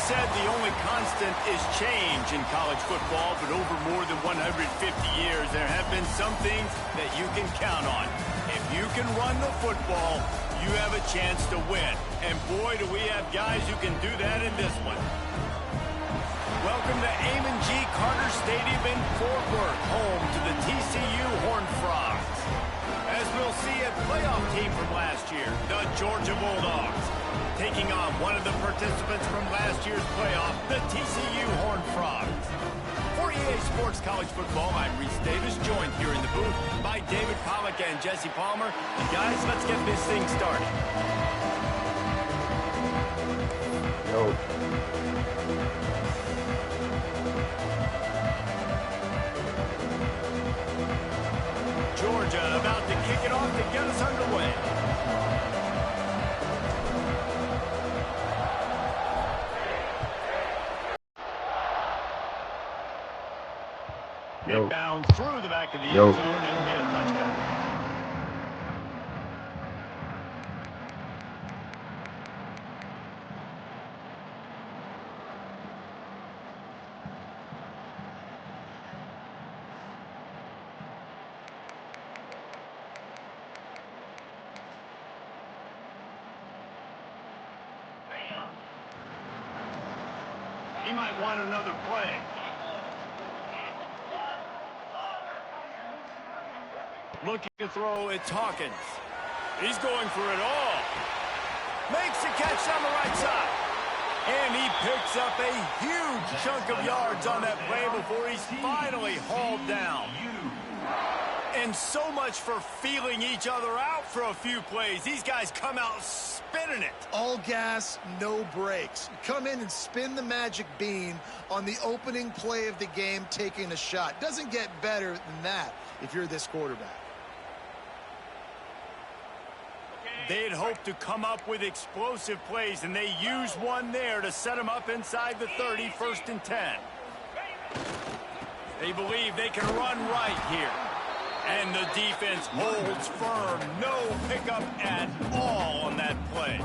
said the only constant is change in college football, but over more than 150 years, there have been some things that you can count on. If you can run the football, you have a chance to win. And boy, do we have guys who can do that in this one. Welcome to Amon G. Carter Stadium in Fort Worth, home to the TCU Horned Frogs. As we'll see, a playoff team from last year, the Georgia Bulldogs, taking on one of the participants from last year's playoff, the TCU Horned Frogs. For EA Sports College Football, I'm Reese Davis, joined here in the booth by David Pollack and Jesse Palmer. And guys, let's get this thing started. Yo. Georgia about to kick it off to get us underway. Yo. Down through the back of the end zone, it'll be a touchdown. He might want another play. Looking to throw, it's Hawkins. He's going for it all. Makes the catch on the right side. And he picks up a huge chunk of yards on that play before he's finally hauled down. And so much for feeling each other out for a few plays. These guys come out spinning it. All gas, no brakes. Come in and spin the magic bean on the opening play of the game, taking a shot. Doesn't get better than that if you're this quarterback. They'd hoped to come up with explosive plays, and they used one there to set them up inside the 30, 1st and 10. They believe they can run right here. And the defense holds firm. No pickup at all on that play.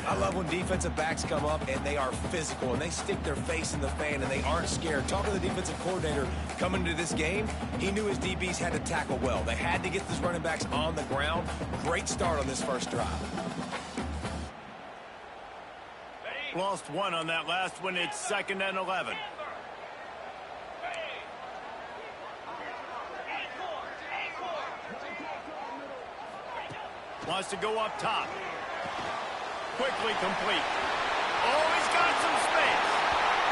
I love when defensive backs come up and they are physical and they stick their face in the fan and they aren't scared. Talking to the defensive coordinator coming into this game, he knew his DBs had to tackle well. They had to get these running backs on the ground. Great start on this first drive. Lost one on that last one. It's 2nd and 11. Wants to go up top. Quickly complete. Oh, he's got some space.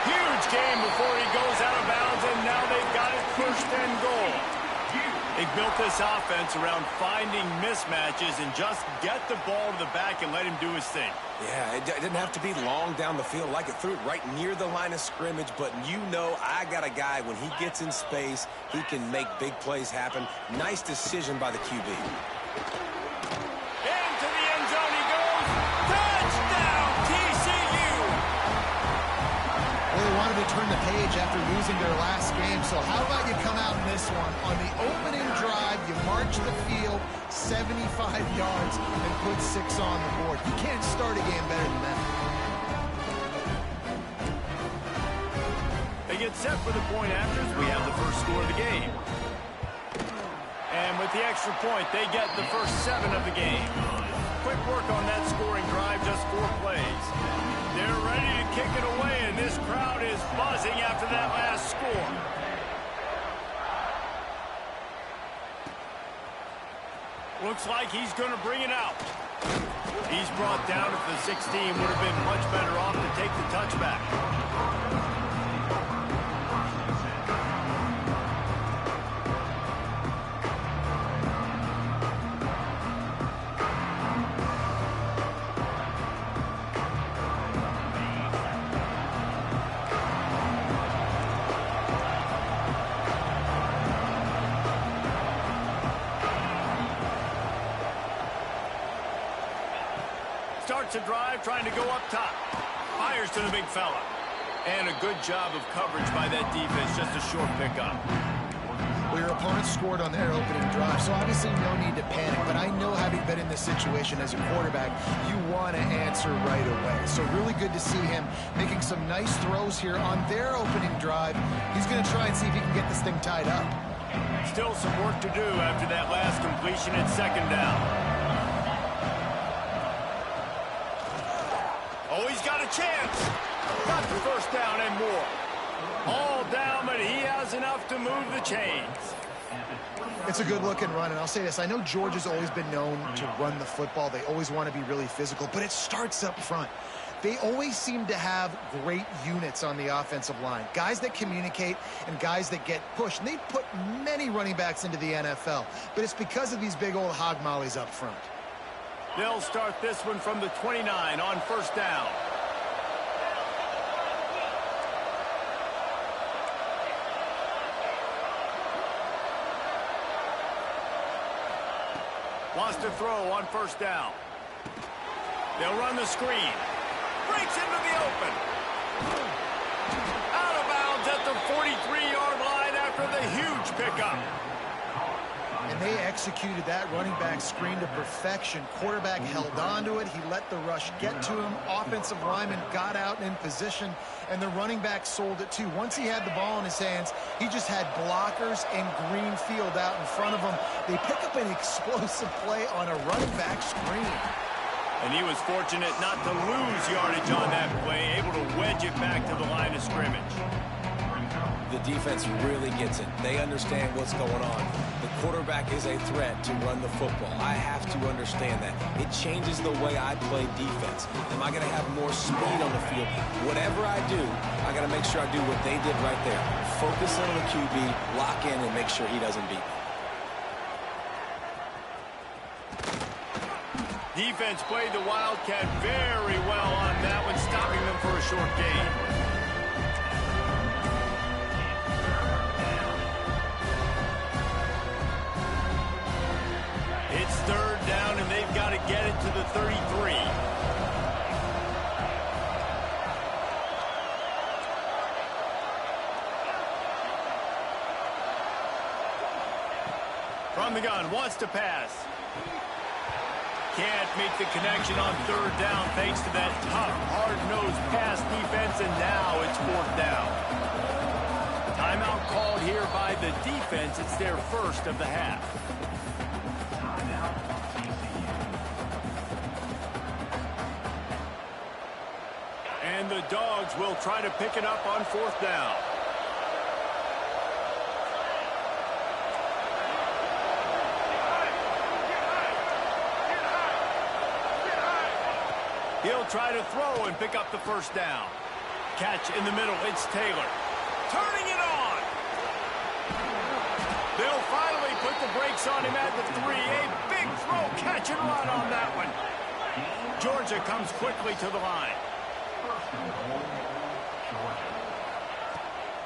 Huge game before he goes out of bounds, and now they've got it 1st and goal. They built this offense around finding mismatches and just get the ball to the back and let him do his thing. Yeah, it didn't have to be long down the field. Like it threw it right near the line of scrimmage, but you know I got a guy, when he gets in space, he can make big plays happen. Nice decision by the QB. To turn the page after losing their last game. So how about you come out in this one? On the opening drive, you march the field 75 yards and put 6 on the board. You can't start a game better than that. They get set for the point afters. We have the first score of the game. And with the extra point, they get the first 7 of the game. Quick work on that scoring drive, just 4 plays. They're ready to kick it away, and this crowd is buzzing after that last score. Looks like he's going to bring it out. He's brought down at the 16. Would have been much better off to take the touchback. Starts a drive, trying to go up top. Fires to the big fella. And a good job of coverage by that defense, just a short pickup. Well, your opponent scored on their opening drive, so obviously no need to panic. But I know, having been in this situation as a quarterback, you want to answer right away. So really good to see him making some nice throws here on their opening drive. He's going to try and see if he can get this thing tied up. Still some work to do after that last completion at second down. Oh, he's got a chance. Got the first down and more. All down, but he has enough to move the chains. It's a good-looking run, and I'll say this. I know Georgia's always been known to run the football. They always want to be really physical, but it starts up front. They always seem to have great units on the offensive line. Guys that communicate and guys that get pushed. And they put many running backs into the NFL, but it's because of these big old hog mollies up front. They'll start this one from the 29 on first down. Wants to throw on first down. They'll run the screen. Breaks into the open. Out of bounds at the 43-yard line after the huge pickup. And they executed that running back screen to perfection. Quarterback held on to it. He let the rush get to him. Offensive lineman got out in position, and the running back sold it too. Once he had the ball in his hands, he just had blockers and green field out in front of him. They pick up an explosive play on a running back screen. And he was fortunate not to lose yardage on that play, able to wedge it back to the line of scrimmage. The defense really gets it. They understand what's going on. The quarterback is a threat to run the football. I have to understand that. It changes the way I play defense. Am I going to have more speed on the field? Whatever I do, I got to make sure I do what they did right there. Focus on the QB, lock in, and make sure he doesn't beat me. Defense played the Wildcat very well on that one, stopping them for a short gain. It's third down, and they've got to get it to the 33. From the gun, wants to pass. Can't make the connection on third down thanks to that tough, hard-nosed pass defense, and now it's fourth down. Timeout called here by the defense. It's their first of the half. And the Dogs will try to pick it up on fourth down. He'll try to throw and pick up the first down. Catch in the middle. It's Taylor. Turning it on. They'll finally put the brakes on him at the 3. A big throw, catch and run on that one. Georgia comes quickly to the line.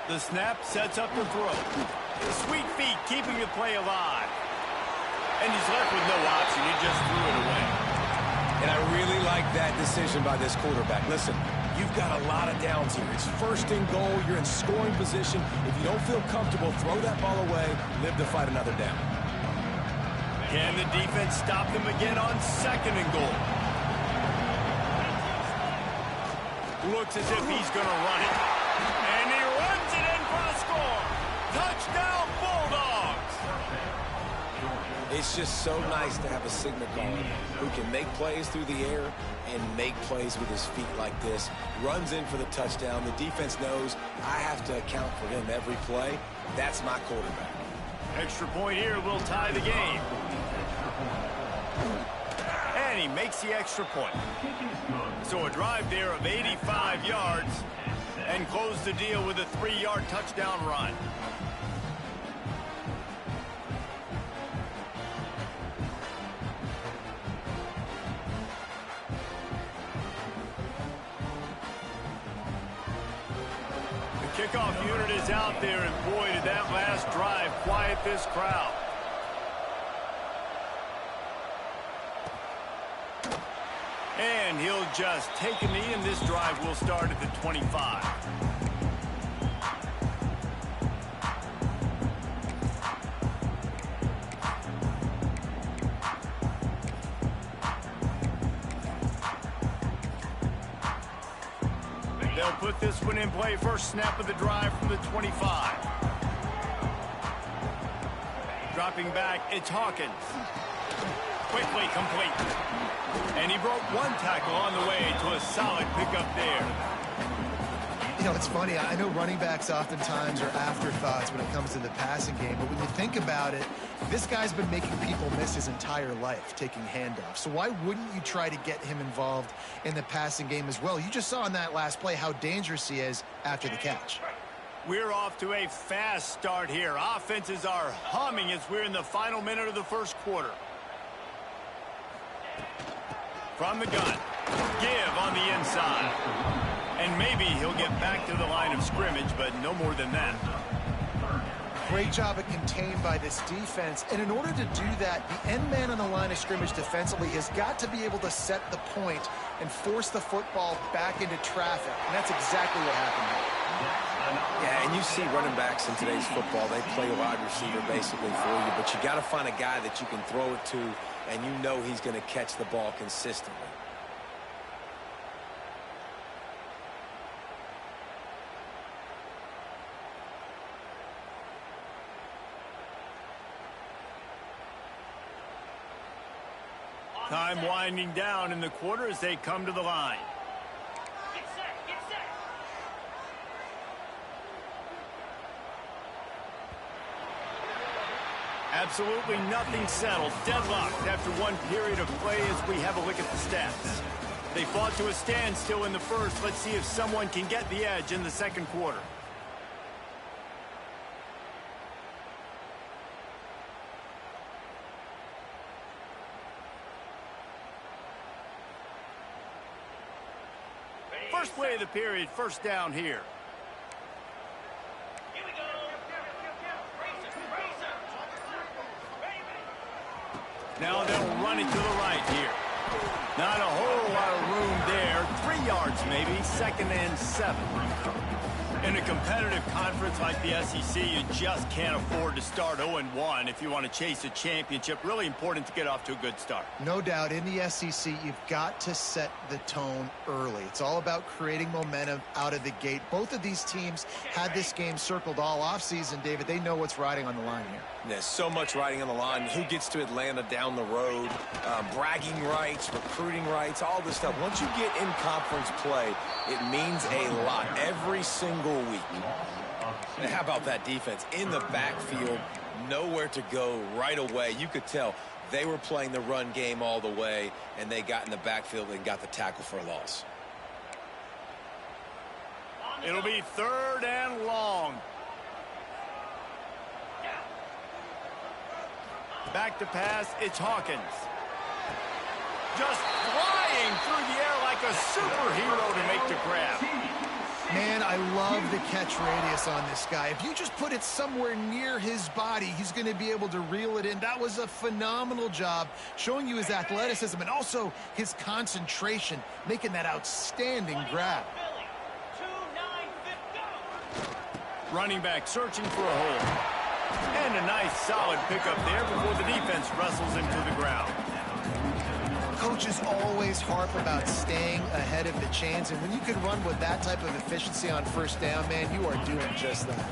The snap sets up the throw. Sweet feet keeping the play alive. And he's left with no option. He just threw it away. And I really like that decision by this quarterback. Listen, you've got a lot of downs here. It's first and goal. You're in scoring position. If you don't feel comfortable, throw that ball away. Live to fight another down. Can the defense stop them again on second and goal? Looks as if he's going to run it. And he runs it in for a score. Touchdown, Bulldogs. It's just so nice to have a signal caller who can make plays through the air and make plays with his feet like this. Runs in for the touchdown. The defense knows I have to account for him every play. That's my quarterback. Extra point here will tie the game. And he makes the extra point. So a drive there of 85 yards and close the deal with a 3-yard touchdown run. Kickoff unit is out there, and boy, did that last drive quiet this crowd. And he'll just take a knee, and this drive will start at the 25. They'll put this one in play. First snap of the drive from the 25. Dropping back, it's Hawkins. Quickly complete. And he broke one tackle on the way to a solid pickup there. You know, it's funny. I know running backs oftentimes are afterthoughts when it comes to the passing game, but when you think about it, this guy's been making people miss his entire life taking handoffs. So why wouldn't you try to get him involved in the passing game as well? You just saw in that last play how dangerous he is after the catch. We're off to a fast start here. Offenses are humming as we're in the final minute of the first quarter. From the gun, give on the inside. And maybe he'll get back to the line of scrimmage, but no more than that. Great job of contained by this defense. And in order to do that, the end man on the line of scrimmage defensively has got to be able to set the point and force the football back into traffic. And that's exactly what happened. Yeah, and you see running backs in today's football, they play wide receiver basically for you, but you got to find a guy that you can throw it to, and you know he's going to catch the ball consistently. Time winding down in the quarter as they come to the line. Get set, get set. Absolutely nothing settled. Deadlocked after one period of play as we have a look at the stats. They fought to a standstill in the first. Let's see if someone can get the edge in the second quarter. First play of the period, first down here. Here we go. Now they'll run it to the right here. Not a whole lot of room there. 3 yards maybe, 2nd and 7. In a competitive conference like the SEC, you just can't afford to start 0-1 if you want to chase a championship. Really important to get off to a good start. No doubt, in the SEC, you've got to set the tone early. It's all about creating momentum out of the gate. Both of these teams had this game circled all offseason, David. They know what's riding on the line here. There's so much riding on the line. Who gets to Atlanta down the road? Bragging rights, recruiting rights, all this stuff. Once you get in conference play, it means a lot every single week. And how about that defense? In the backfield, nowhere to go right away. You could tell they were playing the run game all the way, and they got in the backfield and got the tackle for a loss. It'll be 3rd and long. Back to pass, it's Hawkins. Just flying through the air like a superhero to make the grab. Man, I love the catch radius on this guy. If you just put it somewhere near his body, he's going to be able to reel it in. That was a phenomenal job, showing you his athleticism and also his concentration, making that outstanding grab. Running back searching for a hole. And a nice solid pickup there before the defense wrestles him to the ground. Coaches always harp about staying ahead of the chains, and when you can run with that type of efficiency on first down, man, you are doing just that.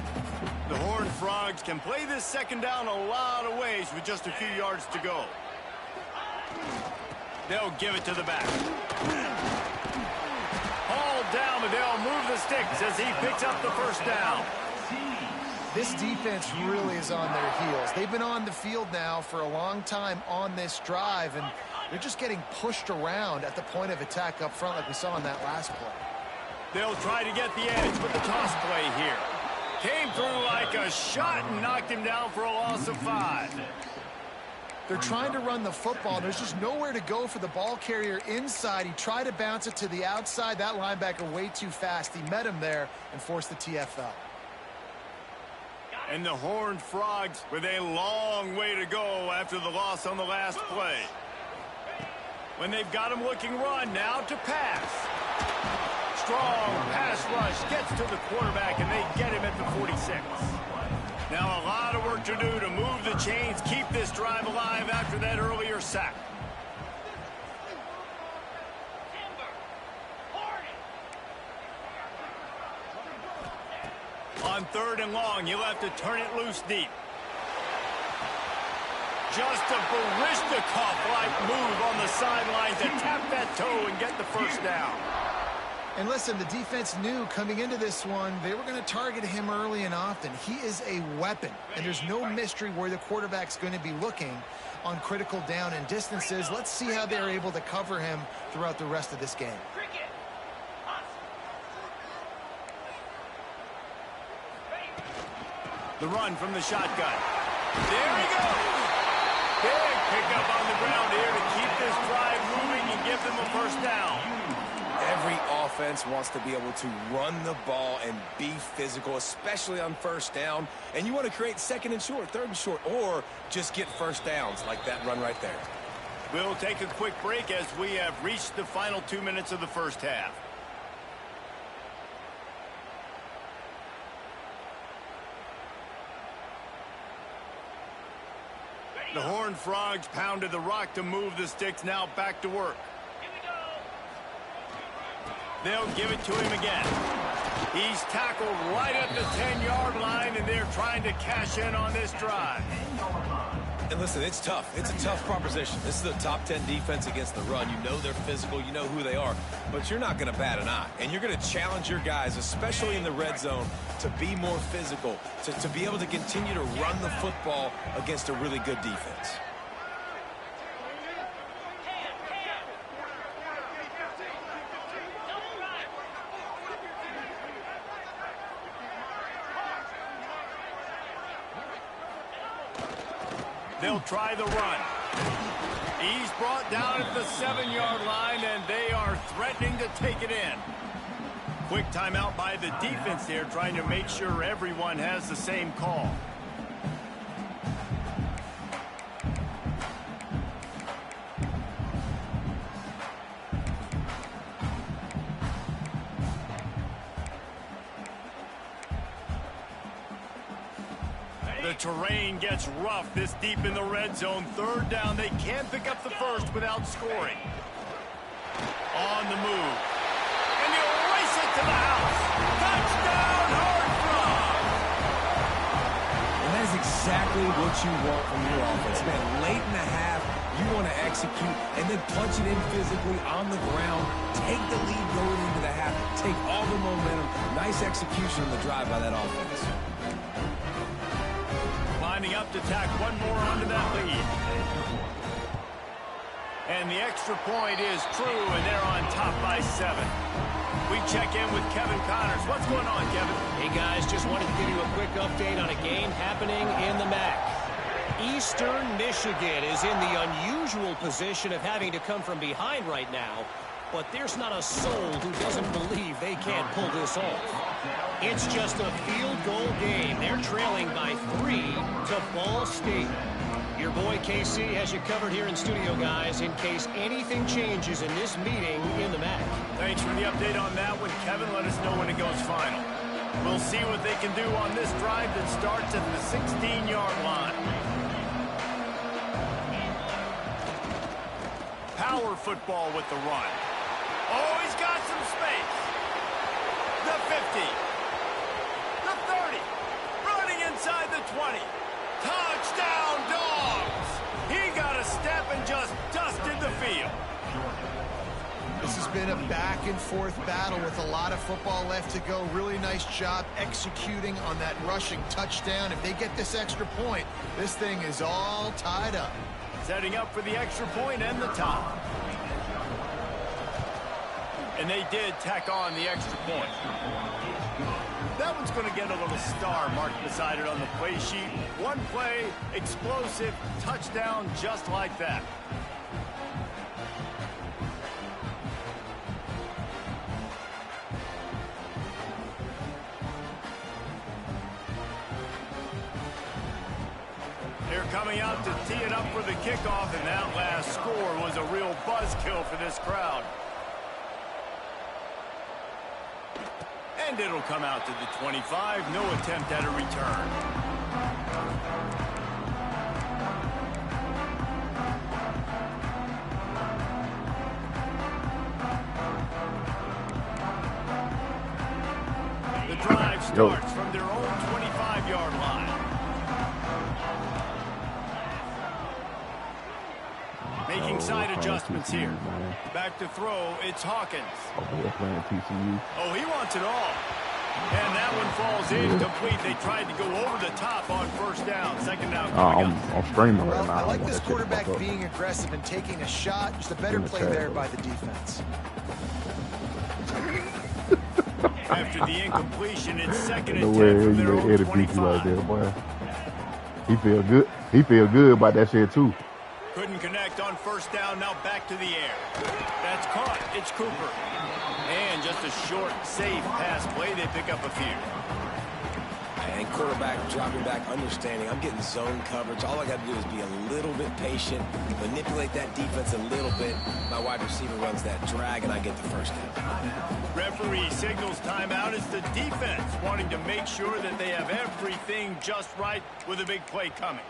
The Horned Frogs can play this second down a lot of ways with just a few yards to go. They'll give it to the back. Hauled down, but they'll move the sticks as he picks up the first down. This defense really is on their heels. They've been on the field now for a long time on this drive, and they're just getting pushed around at the point of attack up front like we saw in that last play. They'll try to get the edge with the toss play here. Came through like a shot and knocked him down for a loss of 5. They're trying to run the football. There's just nowhere to go for the ball carrier inside. He tried to bounce it to the outside. That linebacker way too fast. He met him there and forced the TFL. And the Horned Frogs with a long way to go after the loss on the last play. When they've got him looking run, now to pass. Strong pass rush gets to the quarterback, and they get him at the 46. Now a lot of work to do to move the chains, keep this drive alive after that earlier sack. On 3rd and long, you'll have to turn it loose deep. Just a Baryshnikov-like move on the sideline to tap that toe and get the first down. And listen, the defense knew coming into this one, they were going to target him early and often. He is a weapon, and there's no mystery where the quarterback's going to be looking on critical down and distances. Let's see how they're able to cover him throughout the rest of this game. The run from the shotgun. There he goes. Big pickup on the ground here to keep this drive moving and give them a first down. Every offense wants to be able to run the ball and be physical, especially on first down. And you want to create 2nd and short, 3rd and short, or just get first downs like that run right there. We'll take a quick break as we have reached the final 2 minutes of the first half. The Horned Frogs pounded the rock to move the sticks. Now back to work. They'll give it to him again. He's tackled right at the 10-yard line, and they're trying to cash in on this drive. And listen, it's tough. It's a tough proposition. This is a top 10 defense against the run. You know they're physical. You know who they are. But you're not going to bat an eye. And you're going to challenge your guys, especially in the red zone, to be more physical, to be able to continue to run the football against a really good defense. They'll try the run. He's brought down at the 7-yard line, and they are threatening to take it in. Quick timeout by the defense there, trying to make sure everyone has the same call. The terrain gets rough this deep in the red zone. 3rd down. They can't pick up the first without scoring. On the move. And he'll race it to the house. Touchdown, Horned Frogs! And that is exactly what you want from your offense. Man, late in the half, you want to execute and then punch it in physically on the ground. Take the lead going into the half. Take all the momentum. Nice execution on the drive by that offense. Lining up to tack one more onto that lead. And the extra point is true, and they're on top by 7. We check in with Kevin Connors. What's going on, Kevin? Hey, guys, just wanted to give you a quick update on a game happening in the MAC. Eastern Michigan is in the unusual position of having to come from behind right now, but there's not a soul who doesn't believe they can't pull this off. It's just a field goal game. They're trailing by 3 to Ball State. Your boy KC has you covered here in studio, guys, in case anything changes in this meeting in the MAC. Thanks for the update on that one, Kevin. Let us know when it goes final. We'll see what they can do on this drive that starts at the 16-yard line. Power football with the run. Oh, he's got some space. The 50. The 30. Running inside the 20. Touchdown, Dogs! He got a step and just dusted the field. This has been a back-and-forth battle with a lot of football left to go. Really nice job executing on that rushing touchdown. If they get this extra point, this thing is all tied up. Setting up for the extra point and the top. And they did tack on the extra point. That one's going to get a little star marked beside it on the play sheet. One play, explosive, touchdown, just like that. They're coming out to tee it up for the kickoff, and that last score was a real buzzkill for this crowd. And it'll come out to the 25. No attempt at a return. The drive starts from their own inside adjustments here. Back to throw, it's Hawkins. They're playing TCU. Oh, he wants it all. And that one falls incomplete. They tried to go over the top on first down. Second down coming up. I'm streaming right now. I like this quarterback being aggressive and taking a shot. Just a better play there by the defense. After the incompletion, it's second and No 10 way from you their let own Eddie beat you 25. like that, boy. He feel good. He feel good about that shit too. Couldn't connect on first down. Now back to the air. That's caught. It's Cooper. And just a short, safe pass play. They pick up a few. And quarterback dropping back, understanding I'm getting zone coverage. All I got to do is be a little bit patient, manipulate that defense a little bit. My wide receiver runs that drag, and I get the first down. Referee signals timeout. It's the defense wanting to make sure that they have everything just right with a big play coming.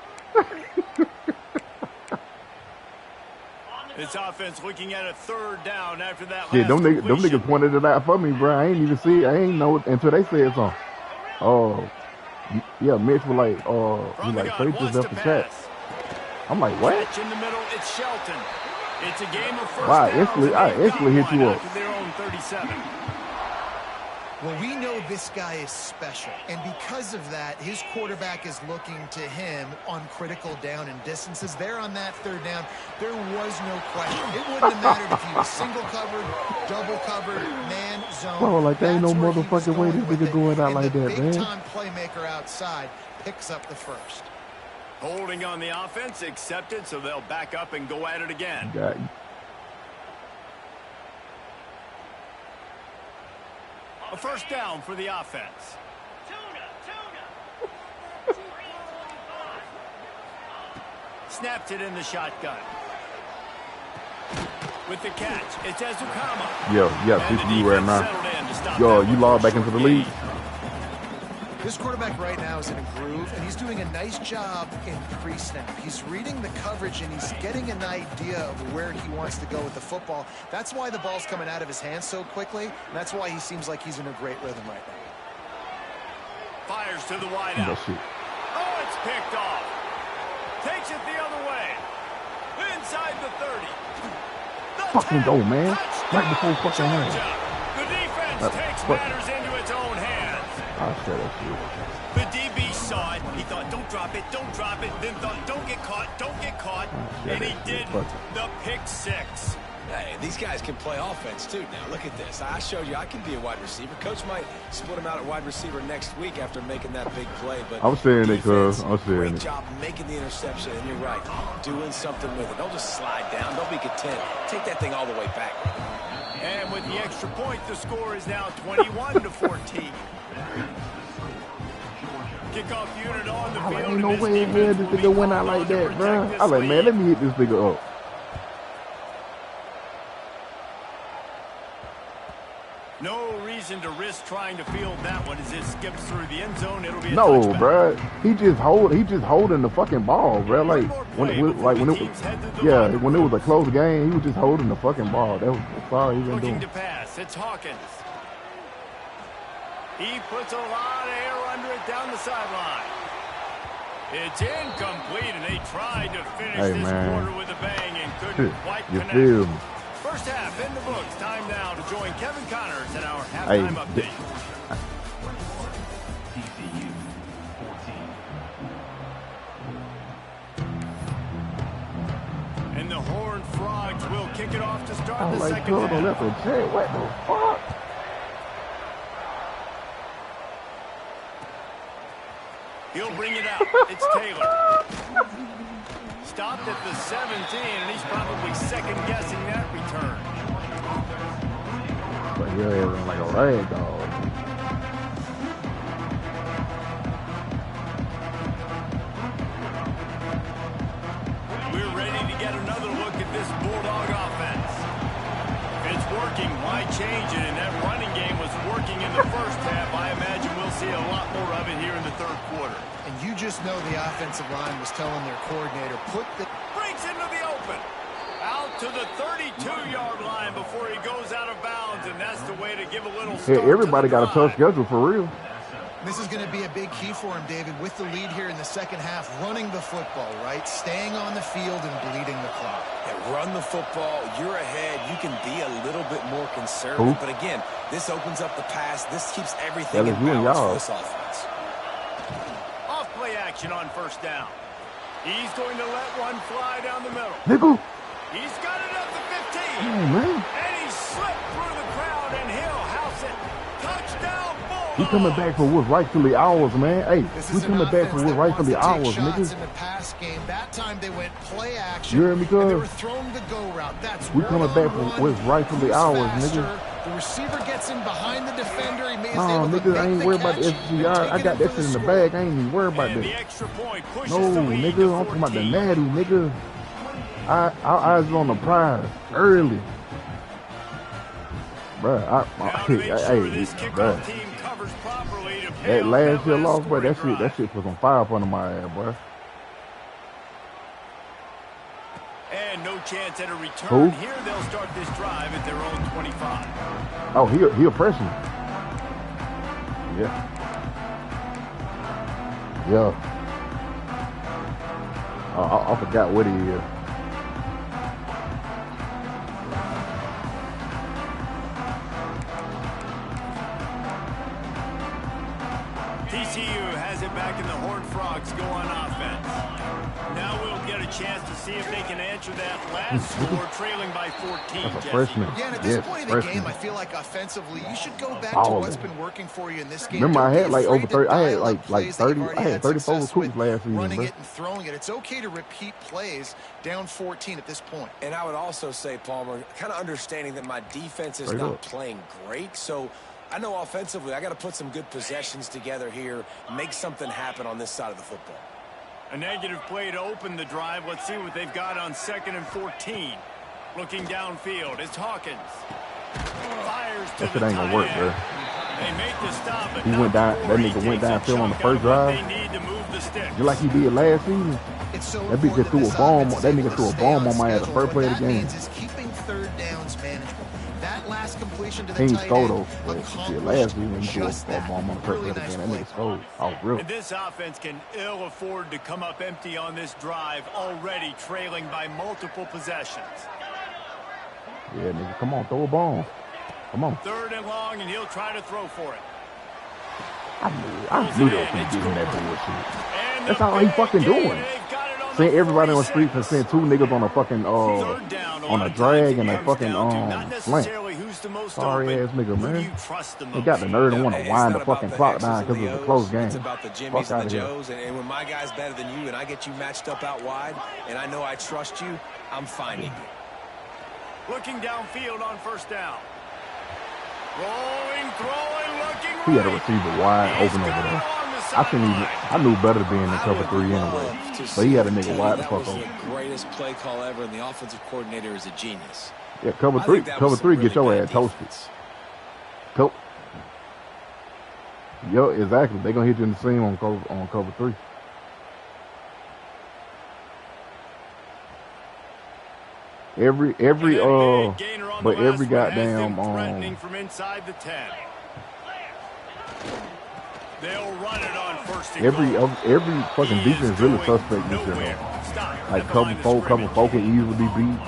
This offense looking at a third down after that Yeah, last them completion. niggas pointed it out for me, bro. I ain't even see it. I ain't know it until they said something. Oh, yeah, Mitch was like, From the gun, fake this wants up to the chat. pass. I'm like, what? Catch in the middle, it's Shelton. It's a game of first Wow, downs, and I they've instantly got hit you one up. out to their own 37. Well, we know this guy is special, and because of that, his quarterback is looking to him on critical down and distances. There on that third down, there was no question. It wouldn't have mattered if he was single covered, double covered, man, zone. Bro, like, there ain't no That's where he was motherfucking way this with nigga it, going out and like the that, man. big-time playmaker outside picks up the first. Holding on the offense, accepted, so they'll back up and go at it again. Got you. A first down for the offense. Snapped it in the shotgun. With the catch, it's Ezukama. Yeah, And the TCU right defense now. settled in to stop Yo, that you one logged for a back into short the league? gain. This quarterback right now is in a groove, and he's doing a nice job in pre-snap. He's reading the coverage, and he's getting an idea of where he wants to go with the football. That's why the ball's coming out of his hands so quickly, and that's why he seems like he's in a great rhythm right now. Fires to the wideout. That shit. Oh, it's picked off. Takes it the other way. Inside the 30. The Fucking 10. go, man. Touchdown, Right before fucking Georgia. hand. The defense takes what? matters into its own hands. I said that shit. The DB saw it. He thought, don't drop it, don't drop it. Then thought, don't get caught, don't get caught. And he did the pick six. Hey, these guys can play offense, too. Now, look at this. I showed you I can be a wide receiver. Coach might split him out at wide receiver next week after making that big play. But I'm saying it, cuz. I'm saying great it. job making the interception, and you're right, doing something with it. Don't just slide down. Don't be content. Take that thing all the way back. And with the extra point, the score is now 21 to 14. Kickoff unit on the I field. ain't no and way in hell defense this will be nigga went out called like on to that, protect bro. this I like, man, lead. let me hit this nigga up. No reason to risk trying to field that one as it skips through the end zone. It'll be a No, touchback. bro. He just holding the fucking ball, bro. Like when it was yeah, when it was a close game, he was just holding the fucking ball. That's all he been Looking doing. to pass. It's Hawkins. He puts a lot of air under it down the sideline. It's incomplete, and they tried to finish Hey, this man. quarter with a bang and couldn't quite You connect. feel me? First half in the books. Time now to join Kevin Connors in our Hey, halftime update. And the Horned Frogs will kick it off to start I was the like, second hold on, half. that's a check. What the fuck? He'll bring it out. It's Taylor. Stopped at the 17, and he's probably second-guessing that return. But yeah, it was like a rag dog. We're ready to get another look at this Bulldog offense. If it's working, why change it? And that running game was working in the first half. I imagine we'll see a lot more of it here in the third quarter. And you just know the offensive line was telling their coordinator, put the... Breaks into the open. Out to the 32-yard line before he goes out of bounds, and that's the way to give a little Hey, start everybody to the got a tough drive. schedule for real. This is going to be a big key for him, David, with the lead here in the second half, running the football, right? Staying on the field and bleeding the clock. Yeah, run the football. You're ahead. You can be a little bit more conservative. But again, this opens up the pass. This keeps everything in balance for this offense. Off play action on first down. He's going to let one fly down the middle. Nickel. He's got it up to 15. Oh, man. And he slipped through the crowd, and he'll house it. Touchdown. We coming back for what's rightfully ours, man. Hey, we coming back for what's rightfully ours, niggas. In the pass game, that time they went play action. You hear me, cuz? They were throwing the go route. That's we coming back for what's rightfully ours, niggas. The receiver gets in behind the defender. He makes nigga, I ain't worried about the SGR. I got that shit in the bag. I ain't even worried about that. No, nigga, I'm talking about the natty, nigga. Our eyes are on the prize early. Bruh, bruh. That last year loss, bro, that shit was on fire up under my ass, bro. And no chance at a return. Here they'll start this drive at their own 25. Oh, he'll press him. Yeah. Yeah. I forgot what he is. TCU has it back in the Horned Frogs go on offense. Now we'll get a chance to see if they can answer that last score, trailing by 14. That's a freshman. Yeah, and at this point in the game, I feel like offensively, you should go back to what's been working for you in this game. Remember, I had like over 30. I had like 30. I had 34 recruits last season. Running it and throwing it. It's okay to repeat plays down 14 at this point. And I would also say, Palmer, kind of understanding that my defense is not playing great, so I know offensively I got to put some good possessions together here, make something happen on this side of the football. A negative play to open the drive. Let's see what they've got on 2nd and 14. Looking downfield, it's Hawkins. Fires to that shit ain't gonna work, bro. They make the stop, but he went down. That nigga went downfield on the first drive. They need to move the stick. Just like he did last season. That bitch just threw a bomb. That nigga threw a bomb on my ass the first play of the game. Keeping third downs manageable. That last completion to the he ain't tight stole end, those. But shit, last season he threw a bomb on the first play of the game. That nigga stole. Oh, real. And this offense can ill afford to come up empty on this drive, already trailing by multiple possessions. Yeah, nigga, come on, throw a bomb. Come on. 3rd and long, and he'll try to throw for it. I knew they were going to give him that bullshit. That's all he fucking doing. Seeing everybody on the streets and seeing 2 niggas on a fucking, on a drag and a fucking, slant. Sorry ass nigga, man. They got the nerve to want to wind the fucking clock down because it was a close game. It's about the Jimmys and the Joes, and when my guy's better than you and I get you matched up out wide, and I know I trust you, I'm finding you. Looking downfield on 1st down. Rolling, throwing, looking. He had a receiver wide open over there. I knew better being in cover 3 anyway. But he had a nigga wide the fuck over. The greatest play call ever, and the offensive coordinator is a genius. Yeah, cover 3 get your ass toasted. Yo, exactly. They're gonna hit you in the seam on cover 3. Every goddamn from inside the 10. They'll run it on 1st and every fucking defense really suspect this year. Like cover 4 can easily be beat.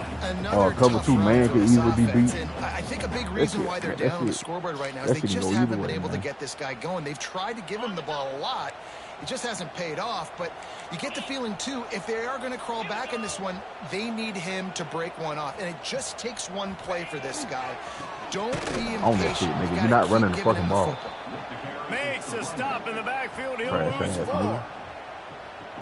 Cover 2 man can easily be beat. I think a big reason why they're down on the scoreboard right now is they just haven't been able to get this guy going. They've tried to give him the ball a lot. It just hasn't paid off, but you get the feeling, too, if they are going to crawl back in this one, they need him to break one off. And it just takes one play for this guy. Don't be impatient. On that shit, nigga. You're not running the fucking ball. Makes a stop in the backfield. He'll lose 4.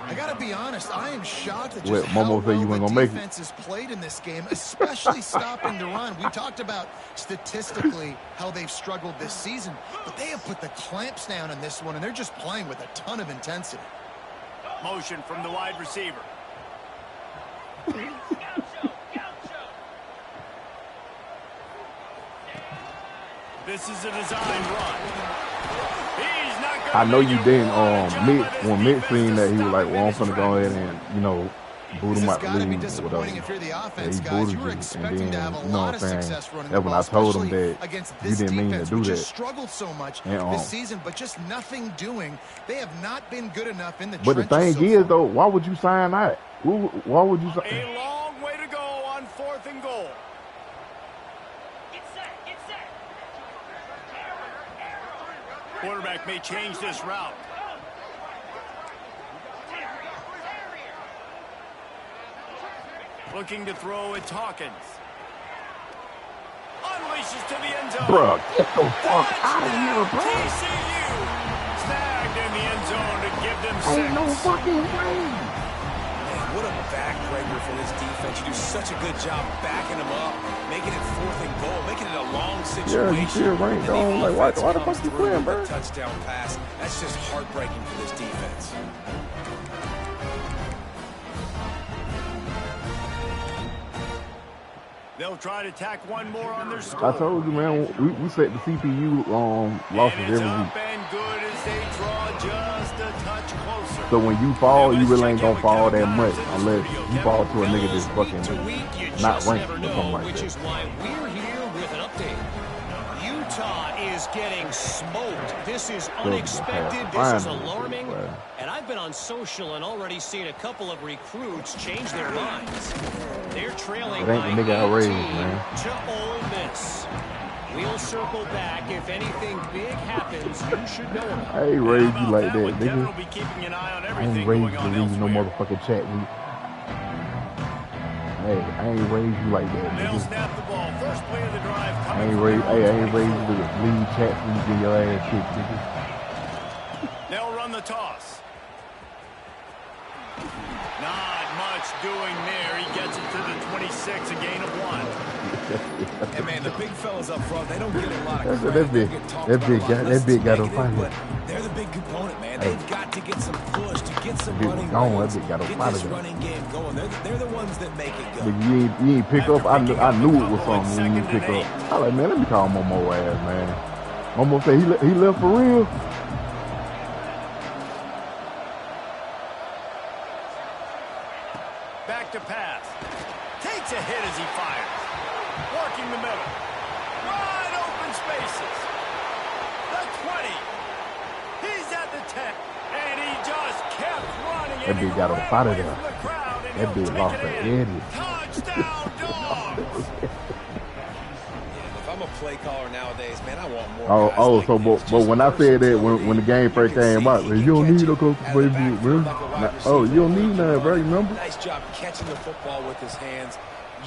I got to be honest, I am shocked at just how well the defense has played in this game, especially stopping the run. We talked about statistically how they've struggled this season, but they have put the clamps down in this one, and they're just playing with a ton of intensity. Motion from the wide receiver. This is a design run. I know you didn't. When Mitch seen that, he was like, "Well, I'm gonna go ahead and boot him This out has the got to be league. disappointing if you're the offense, he guys. You booted were you, expecting and to then, have a you know lot what of I'm saying? success running the That's when ball, I told him especially that against you this didn't mean to defense, do which has that. struggled so much And, this season, but just nothing doing. They have not been good enough in the but the trenches thing so is, far. though, why would you sign that? Why would you sign? A long way to go on 4th and goal. Get set, get set. Quarterback may change this route. Looking to throw, it's Hawkins. Unleashes to the end zone. Bruh, get the fuck out of here, bro. TCU snagged in the end zone to give them 6. Ain't no fucking way. Man, what a backbreaker for this defense. You do such a good job backing them up, making it 4th and goal, making it a long situation. Yeah, you still ranked on. Like, why the fuck you playing, bro? Touchdown pass. That's just heartbreaking for this defense. They'll try to tack one more on their score. I told you, man, we set the CPU losses And it's every up week. and good as they draw just a touch closer. So when you fall, you really ain't gonna fall that much unless you fall to a nigga that's Week to fucking week, you not just ranked never or know, something like which that. is why we're here with an update. Utah is getting smoked. This is unexpected. This is alarming. And I've been on social and already seen a couple of recruits change their minds. They're trailing It by ain't the nigga I 18 raised, man. to Ole Miss. We'll circle back. If anything big happens, you should know about it. I ain't raised you like that, Kevin will nigga. be keeping an eye on I ain't everything raised going you on to read no elsewhere. motherfucking chat. Hey, I ain't raised you like that, They'll nigga. snap the ball. First play of the drive I coming ain't from raised. their Hey, I own ain't raised you 24. to leave chats when you get your ass kicked, nigga. They'll run the toss. Not much doing there. He gets it to the 26, a gain of 1. And man, the big fellas up front, they don't get a lot of That credit. big- They get talked that about big a lot. guy- that Unless big it's guy don't negative, fight but they're the big component, man. Hey. They've got to get some push to get some Big running gone, that lanes, big got a get fight this again. running game going. They're the ones that make it go. Nigga, you ain't pick up. I knew it was something when you pick up. I like, man, let me call Momo ass, man. Momo said he left for real. Back to pass. Takes a hit as he fires. Working the middle. Wide open spaces. The 20. He's at the 10. And he just kept running. That dude got him out of there. That That dude lost the Eddie. Touchdown, dogs. If I'm a play caller nowadays, man, I want more guys Oh, like so this. but Just when I said that versatility. when the game first You can came see out, he you can don't catch need it no coach out of play the for backfield bro. like a wide Oh, receiver. you don't need none, bro. You remember? Nice job catching the football with his hands,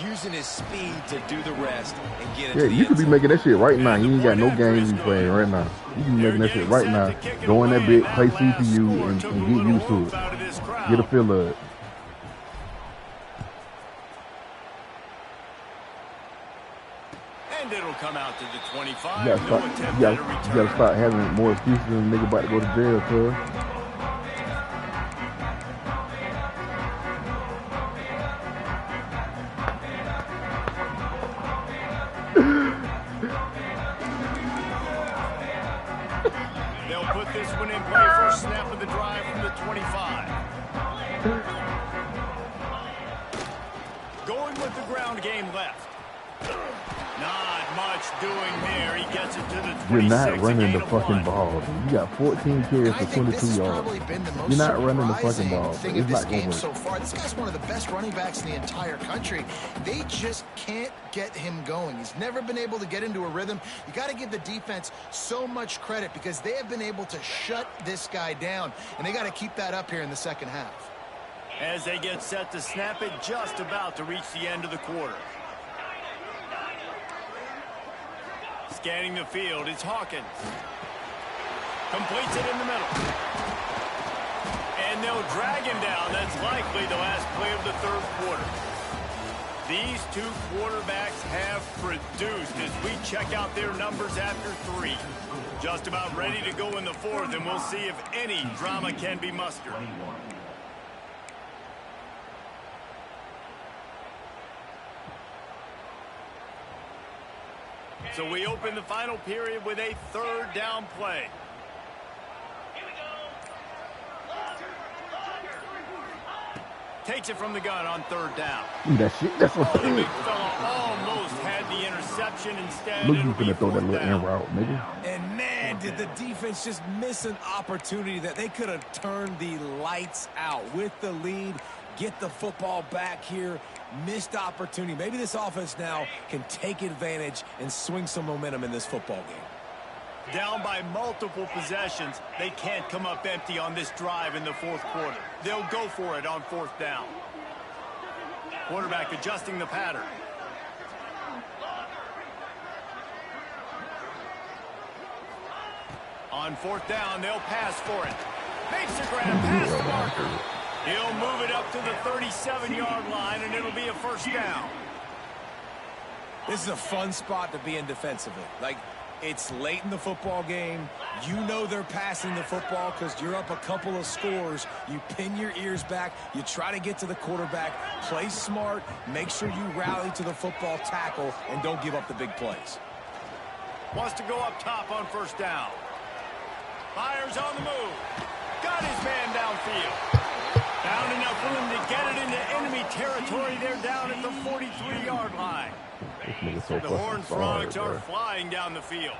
using his speed to do the rest and get it Yeah, to the you could be end making that shit right now. You ain't got no games you playing right now. You can be making that shit right now. Go in that bit, play CPU, and get used to it. Get a feel of it. And it'll come out to the 25. You No gotta attempt start, at a you return. gotta start having more excuses than a nigga about to go to jail, cuz. They'll put this one in play. First snap of the drive from the 25. Going with the ground game left. Not much doing there. He gets it to the 26. You're not running the a gain of fucking 1. ball. You got 14 carries I for think this 22 has yards. probably been the most You're not running the fucking surprising ball. thing It's of this not gonna game work. so far. This guy's one of the best running backs in the entire country. They just can't get him going. He's never been able to get into a rhythm. You got to give the defense so much credit because they have been able to shut this guy down, and they got to keep that up here in the second half. As they get set to snap it, just about to reach the end of the quarter. Scanning the field, it's Hawkins. Completes it in the middle. And they'll drag him down. That's likely the last play of the third quarter. These two quarterbacks have produced as we check out their numbers after 3. Just about ready to go in the fourth, and we'll see if any drama can be mustered. So we open the final period with a third down play. Here we go. Takes it from the gun on 3rd down. Look at that shit. That's what The big fella almost had the interception. Instead, Look, it'll you be finna throw that 4th little down. in route, nigga. And man, did the defense just miss an opportunity that they could have turned the lights out with the lead. Get the football back here. Missed opportunity. Maybe this offense now can take advantage and swing some momentum in this football game. Down by multiple possessions, they can't come up empty on this drive in the 4th quarter. They'll go for it on 4th down. Quarterback adjusting the pattern. On 4th down, they'll pass for it. Makes the grab, pass marker. He'll move it up to the 37-yard line, and it'll be a 1st down. This is a fun spot to be in defensively. Like, it's late in the football game. You know they're passing the football because you're up a couple of scores. You pin your ears back. You try to get to the quarterback. Play smart. Make sure you rally to the football tackle and don't give up the big plays. Wants to go up top on 1st down. Fires on the move. Got his man downfield. Found enough room to get it into enemy territory. They're down at the 43-yard line. So the Horned Frogs are flying down the field.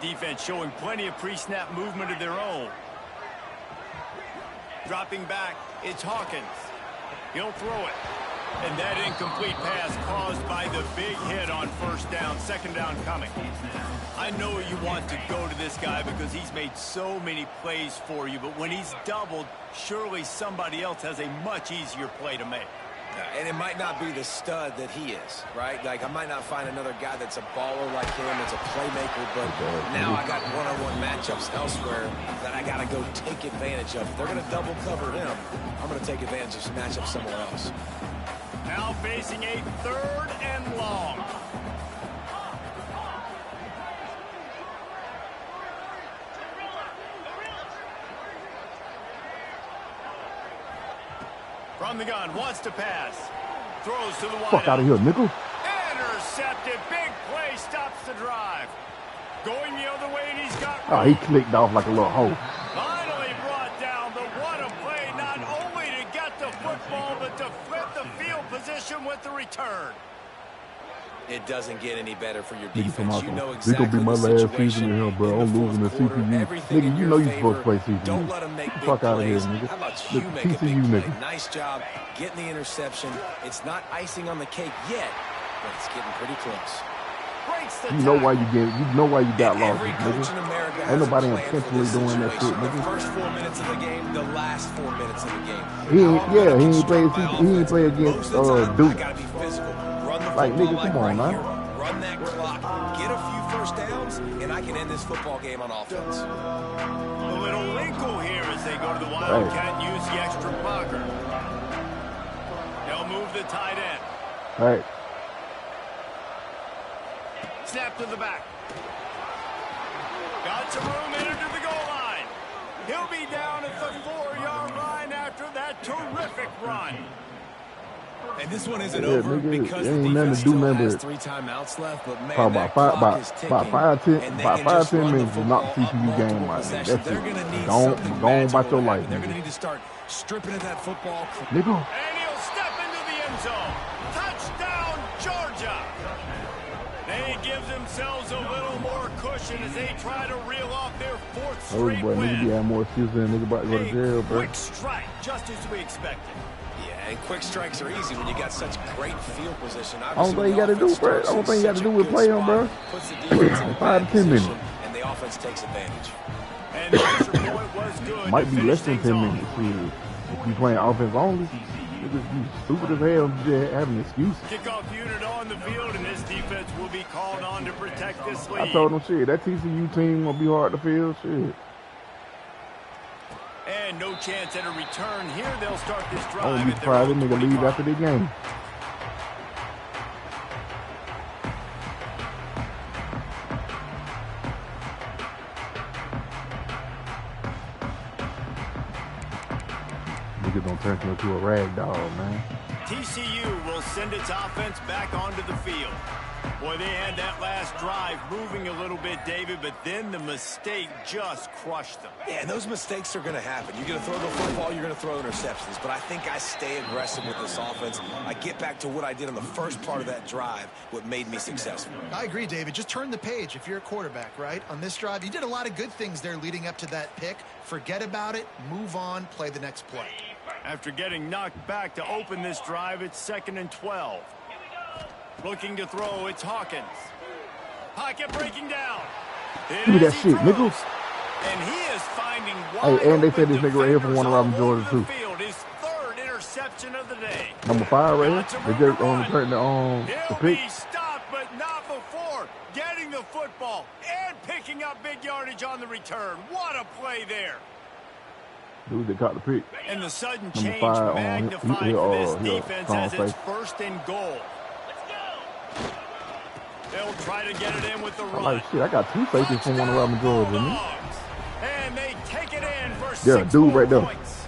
Defense showing plenty of pre-snap movement of their own. Dropping back, it's Hawkins. He'll throw it. And that incomplete pass caused by the big hit on 1st down, 2nd down coming. I know you want to go to this guy because he's made so many plays for you, but when he's doubled, surely somebody else has a much easier play to make. And it might not be the stud that he is, right? Like, I might not find another guy that's a baller like him, that's a playmaker, but now I got one-on-one matchups elsewhere that I got to go take advantage of. If they're going to double cover him, I'm going to take advantage of some matchups somewhere else. Now facing a 3rd and long. From the gun, wants to pass. Throws to the wide. Fuck out of here, nickel. Intercepted. Big play stops the drive. Going the other way, and he's got room. Oh, he clicked off like a little hoe. Finally brought down, but what a play, not only to get the football, but to flip the field position with the return. It doesn't get any better for your Nigga, defense. You know this exactly gonna be my the last situation season in here, bro. in I'm the losing the fourth quarter. CPU. Everything Nigga, in you your know you favor. supposed to play CPU. Don't let them make Get the big fuck out of here, plays. nigga. How about Look, you make a TCU, big play? nigga. Nice job getting the interception. It's not icing on the cake yet, but it's getting pretty close. You know why you get it. You know why you got lost, Every coach in nigga. America Ain't has nobody a plan for intentionally this doing that shit, situation. The nigga. first 4 minutes of the game, the last 4 minutes of the game. He ain't play against Duke. Gotta be physical. Run the Like, football nigga, come on, man. here. Run that clock, get a few 1st downs, and I can end this football game on offense. A little wrinkle here as they go to the Wildcat and use the extra blocker. They'll move the tight end. Right. Snap to the back. Got some room, entered to the goal line. He'll be down at the 4-yard line after that terrific run. And this one isn't over because the ain't nothing defense to do still nothing has but 3 timeouts left, but man, about that five, clock is ticking. about 5-10 minutes to knock the CPU game out. That's it. They're going to need Go on something about magical your to life, happen. They're going to nigga. need to start stripping at that football. Nigga. And he'll step into the end zone. Touchdown, Georgia. They give themselves a little more cushion as they try to reel off their 4th Oh, straight boy, nigga be win. having more excuses than nigga about to go to jail, bro. Quick strike, just as we expected. Yeah, and quick strikes are easy when you got such great field position. I don't think you got to do, bro. I don't think you got to do with play on, bro. Puts the defense in 5 to 10 minutes. and the offense takes advantage. And the extra point was good. Might to be finish less than things 10 off. minutes. Shit. If you playing offense only, niggas you stupid as hell. You just having excuses. Kickoff unit on the field, and this defense will be called on to protect this lead. I told them, shit, that TCU team gonna be hard to field. Shit. And no chance at a return here. They'll start this drive. I wouldn't be at their surprised own if nigga leave 25. after the game. Niggas don't turn into a rag doll, man. TCU will send its offense back onto the field. Boy, they had that last drive moving a little bit, David, but then the mistake just crushed them. Yeah, and those mistakes are going to happen. You're going to throw the football, you're going to throw interceptions. But I think I stay aggressive with this offense. I get back to what I did on the first part of that drive, what made me successful. I agree, David. Just turn the page if you're a quarterback, right? On this drive, you did a lot of good things there leading up to that pick. Forget about it, move on, play the next play. After getting knocked back to open this drive, it's 2nd and 12. Looking to throw, it's Hawkins. Pocket breaking down. Give me that shit, niggas. And he is finding hey, and they said this nigga right here from Warner Robin, Georgia, too. His 3rd interception of the day. Number 5 right here. They just returning the pick. He'll be stopped, but not before getting the football and picking up big yardage on the return. What a play there. Dude, they caught the pick. And the sudden Number change 5 magnified for this defense as it's 1st and goal. They'll try to get it in with the run. Like shit, I got 2 safeties from Warner Robin, Georgia. And they take it in for 6 dude right there. points.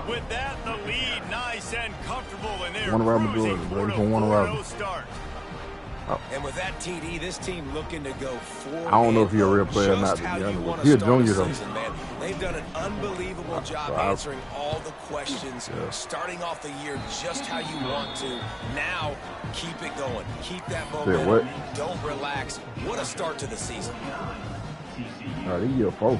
With that, the lead nice and comfortable, and they're Warner Robin, Georgia, baby, from Warner Robin. Start. And with that TD, this team looking to go forward. I don't know if you're a real player or not, to be honest. He's a junior, though. They've done an unbelievable job answering all the questions, starting off the year just how you want to. Now, keep it going. Keep that momentum. Don't relax. What a start to the season. All right, year 4.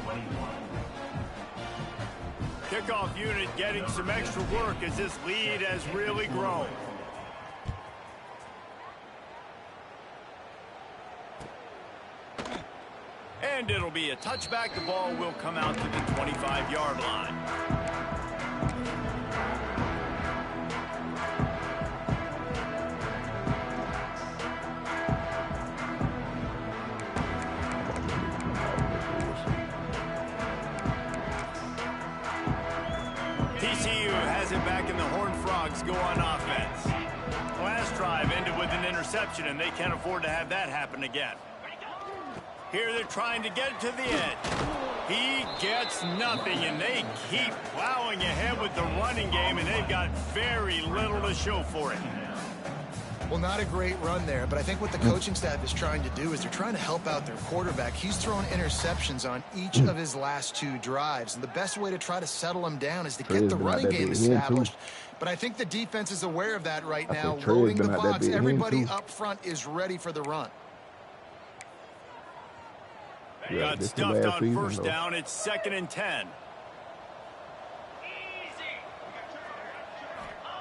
Kickoff unit getting some extra work as this lead has really grown. And it'll be a touchback. The ball will come out to the 25-yard line. TCU has it back, and the Horned Frogs go on offense. The last drive ended with an interception, and they can't afford to have that happen again. Here they're trying to get it to the edge. He gets nothing, and they keep plowing ahead with the running game, and they've got very little to show for it. Well, not a great run there, but I think what the coaching staff is trying to do is they're trying to help out their quarterback. He's thrown interceptions on each of his last 2 drives, and the best way to try to settle him down is to get the running game established. But I think the defense is aware of that right now. Loading the box, everybody up front is ready for the run. Yeah, got stuffed on season, 1st down. It's 2nd and 10.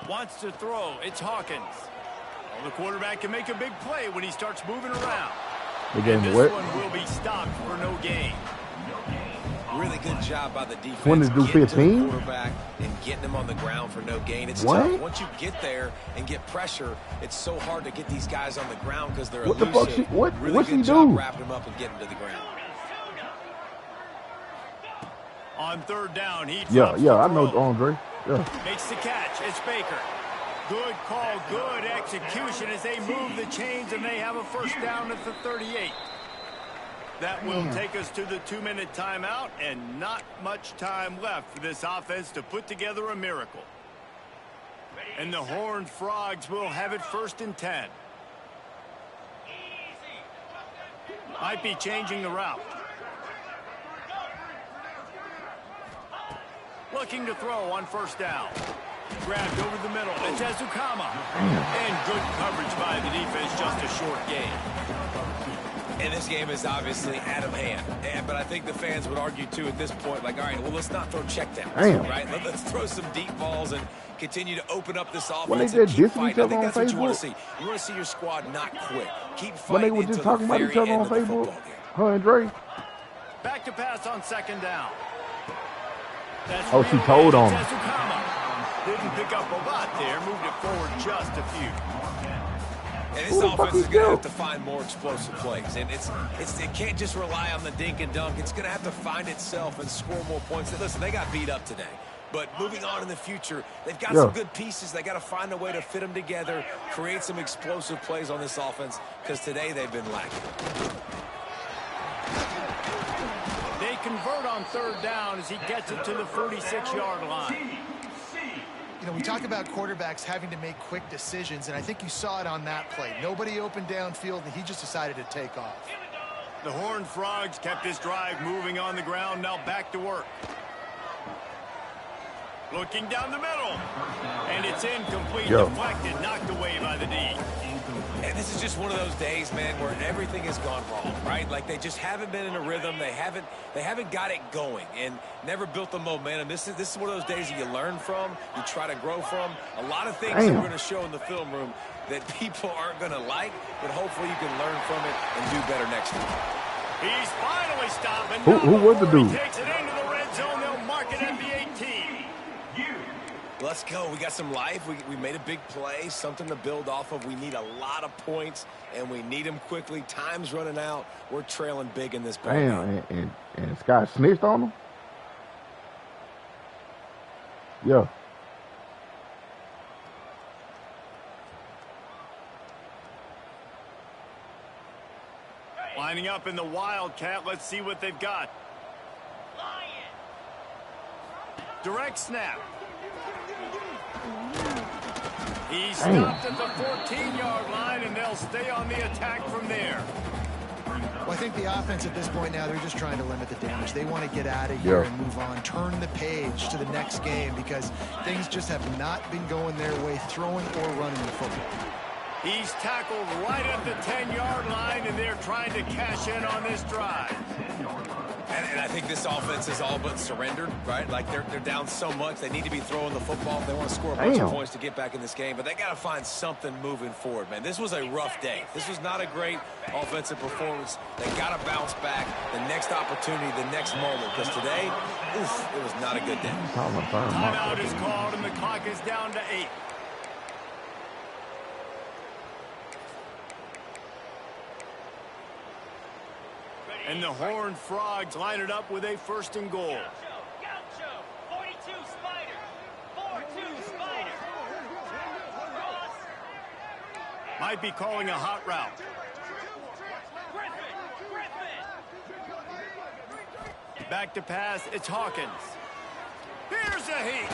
Wants to throw. It's Hawkins. Well, the quarterback can make a big play when he starts moving around. And this one will be stopped for no gain. Really good job by the defense. When did do 15? Quarterback and getting him on the ground for no gain. It's tough. Once you get there and get pressure, it's so hard to get these guys on the ground because they're what elusive. The fuck? What's good he job do? wrapping him up and getting to the ground. On 3rd down, he I know Andre. Yeah. Makes the catch. It's Baker. Good call, good execution as they move the chains, and they have a 1st down at the 38. That will take us to the 2-minute timeout, and not much time left for this offense to put together a miracle. And the Horned Frogs will have it 1st and 10. Might be changing the route. Looking to throw on 1st down. Grabbed over the middle. It's Ezukama. And good coverage by the defense, just a short gain. And this game is obviously out of hand. But I think the fans would argue, too, at this point, like, all right, well, let's not throw checkdowns, right? Let's throw some deep balls and continue to open up this offense and keep fighting. I think that's what you want to see. You want to see your squad not quit. Keep fighting when they were just talking about each other on Facebook. Her and Dre. Back to pass on 2nd down. That's she told on him. Didn't pick up a lot there. Moved it forward just a few. And this offense is going to have to find more explosive plays. And it can't just rely on the dink and dunk. It's going to have to find itself and score more points. And listen, they got beat up today. But moving on in the future, they've got some good pieces. They got to find a way to fit them together, create some explosive plays on this offense, because today they've been lacking. They convert on 3rd down as he gets it to the 46-yard line. You know, we talk about quarterbacks having to make quick decisions, and I think you saw it on that play. Nobody open downfield, and he just decided to take off. The Horned Frogs kept this drive moving on the ground. Now back to work. Looking down the middle. And it's incomplete. Deflected, knocked away by the D. And this is just one of those days, man, where everything has gone wrong, right? Like they just haven't been in a rhythm. They haven't got it going and never built the momentum. This is one of those days that you learn from, you try to grow from. A lot of things that we're going to show in the film room that people aren't going to like, but hopefully you can learn from it and do better next time. He's finally stopping. Who was the dude? He takes it into the red zone. They'll mark it at the 18. Let's go. We got some life. We made a big play, something to build off of. We need a lot of points, and we need them quickly. Time's running out. We're trailing big in this ball. Damn, and Scott snitched on him? Yeah. Lining up in the Wildcat. Let's see what they've got. Direct snap. He's stopped at the 14-yard line, and they'll stay on the attack from there. Well, I think the offense at this point now, they're just trying to limit the damage. They want to get out of here and move on, turn the page to the next game because things just have not been going their way, throwing or running the football. He's tackled right at the 10-yard line, and they're trying to cash in on this drive. And I think this offense is all but surrendered, right? Like they're down so much, they need to be throwing the football if they want to score a bunch of points to get back in this game. But they got to find something moving forward, man. This was a rough day. This was not a great offensive performance. They got to bounce back the next opportunity, the next moment. Because today, oof, it was not a good day. Timeout is called, and the clock is down to 8. And the Horned Frogs line it up with a 1st and goal. Gaucho, 42 Spider, 4-2 Spider. Cross. Might be calling a hot route. Griffin. Back to pass, it's Hawkins. Here's a heat.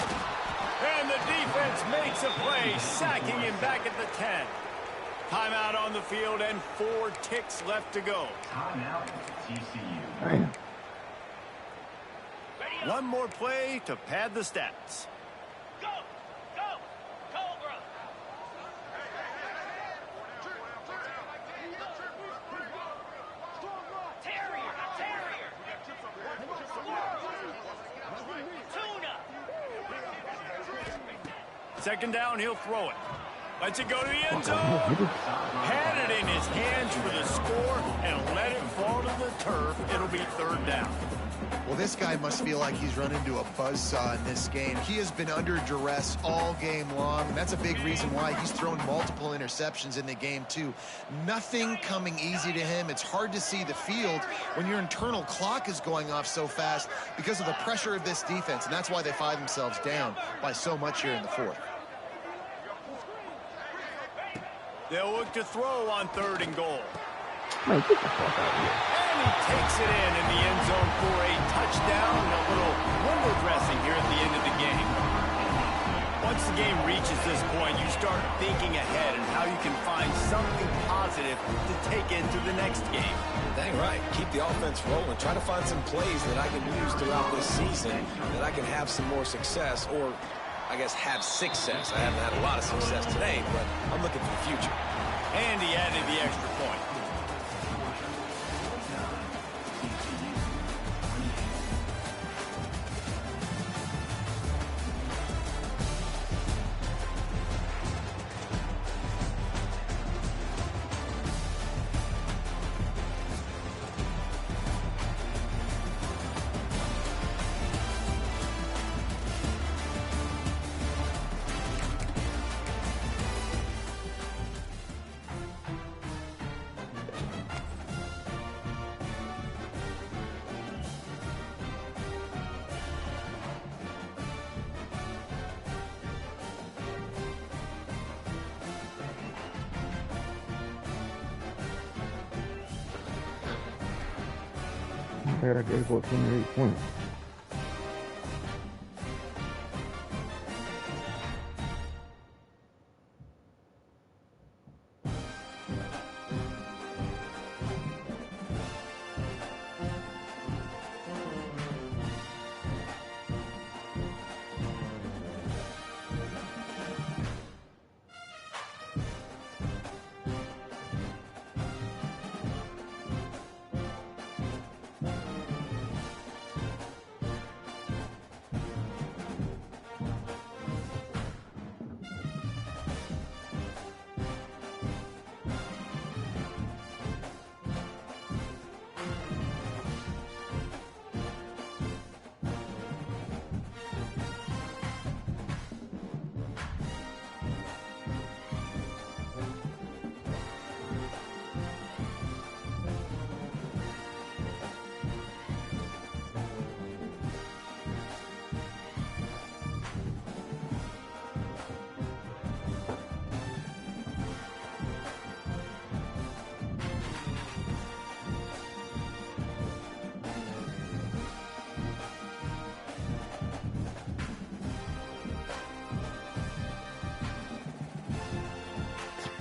And the defense makes a play, sacking him back at the 10. Timeout on the field and 4 ticks left to go. Timeout, TCU. Damn. One more play to pad the stats. Go, go, Cobra. Terrier, Terrier. Tuna. 2nd down, he'll throw it. Lets it go to the end zone. Had it in his hands for the score and let it fall to the turf. It'll be 3rd down. Well, this guy must feel like he's run into a buzzsaw in this game. He has been under duress all game long, and that's a big reason why he's thrown multiple interceptions in the game, too. Nothing coming easy to him. It's hard to see the field when your internal clock is going off so fast because of the pressure of this defense, and that's why they find themselves down by so much here in the 4th. They'll look to throw on 3rd and goal. Man, get the fuck out of here. And he takes it in the end zone for a touchdown and a little window dressing here at the end of the game. Once the game reaches this point, you start thinking ahead and how you can find something positive to take into the next game. Dang right. Keep the offense rolling. Try to find some plays that I can use throughout this season that I can have some more success or I guess have success. I haven't had a lot of success today, but I'm looking for the future. And he added the extra point. I gave up 28 points.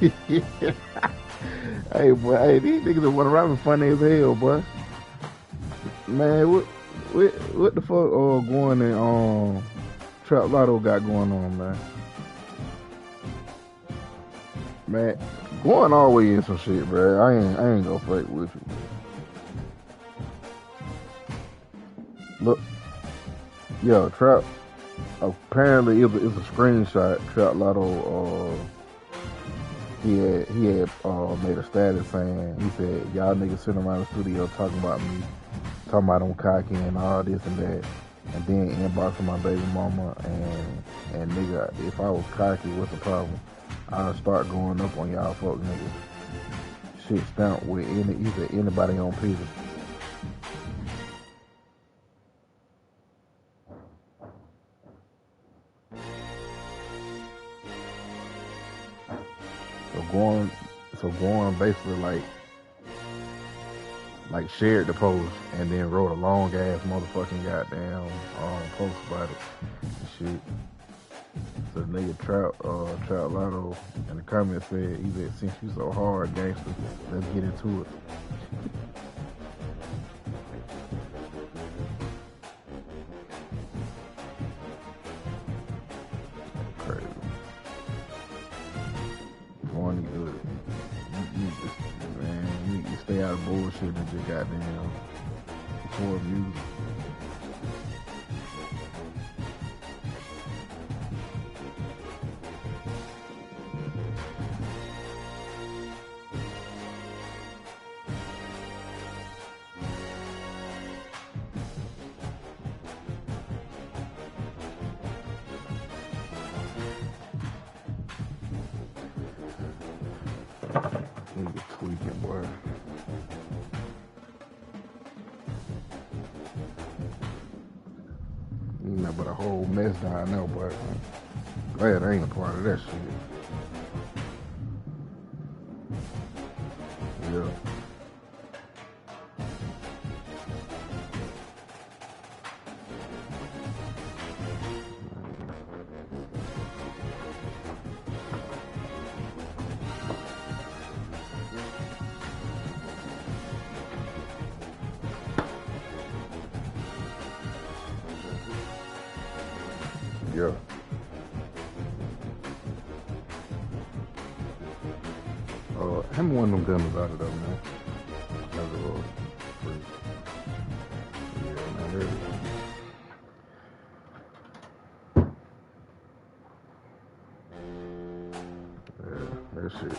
Hey, boy, hey, these niggas that want to rap funny as hell, boy. Man, what the fuck going and Trap Lotto got going on, man? Man, going always in some shit, bro. I ain't gonna fight with you. Look, yo, Trap. Apparently, it's a screenshot. Trap Lotto. He had made a status saying, he said, y'all niggas sitting around the studio talking about me, talking about I'm cocky and all this and that, and then inboxing my baby mama and nigga, if I was cocky, what's the problem? I'll start going up on y'all fuck niggas. Shit stamped with either anybody on pieces. So going basically like shared the post and then wrote a long ass motherfucking goddamn post about it and shit. So the nigga Trap Lotto in the comments said, he said, since you so hard, gangster, let's get into it. Crazy. Morning good. You need to stay out of bullshit and just goddamn record music. Nigga tweaking, boy. Nothing but a whole mess down there, but glad I ain't a part of that shit. Yeah. Yeah. Hand me one of them guns out of them, man. That's a little free. Yeah, man, there it is. Yeah, that shit.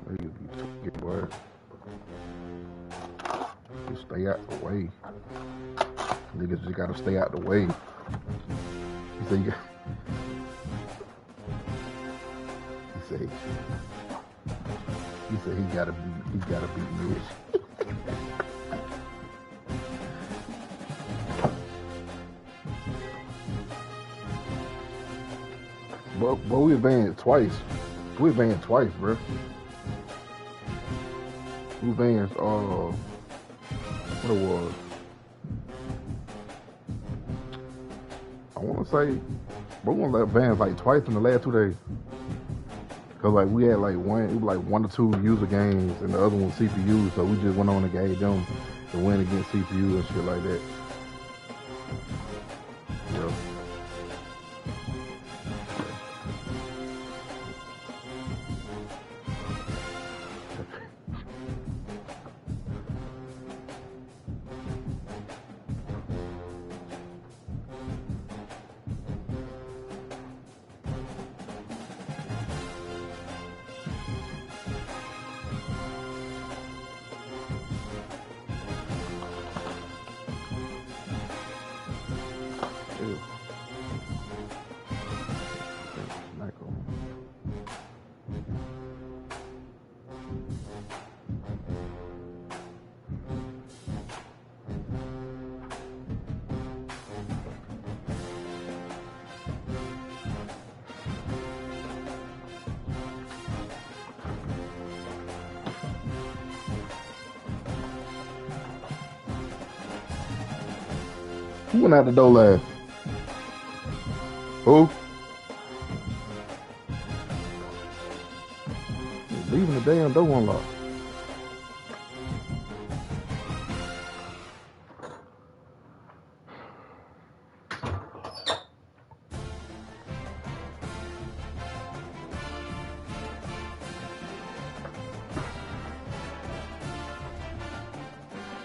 Niggas be tweaking, boy. Just stay out the way. Niggas just gotta stay out the way. He said he gotta beat Mitch. But we advanced twice. We advanced twice, bro. We advanced what it was. I wanna say we're gonna advance like twice in the last 2 days. Cause like we had like one or two user games and the other one CPU, so we just went on and gave them the win against CPU and shit like that. Yeah. Who went out the door last? Who? Leaving the damn door unlocked.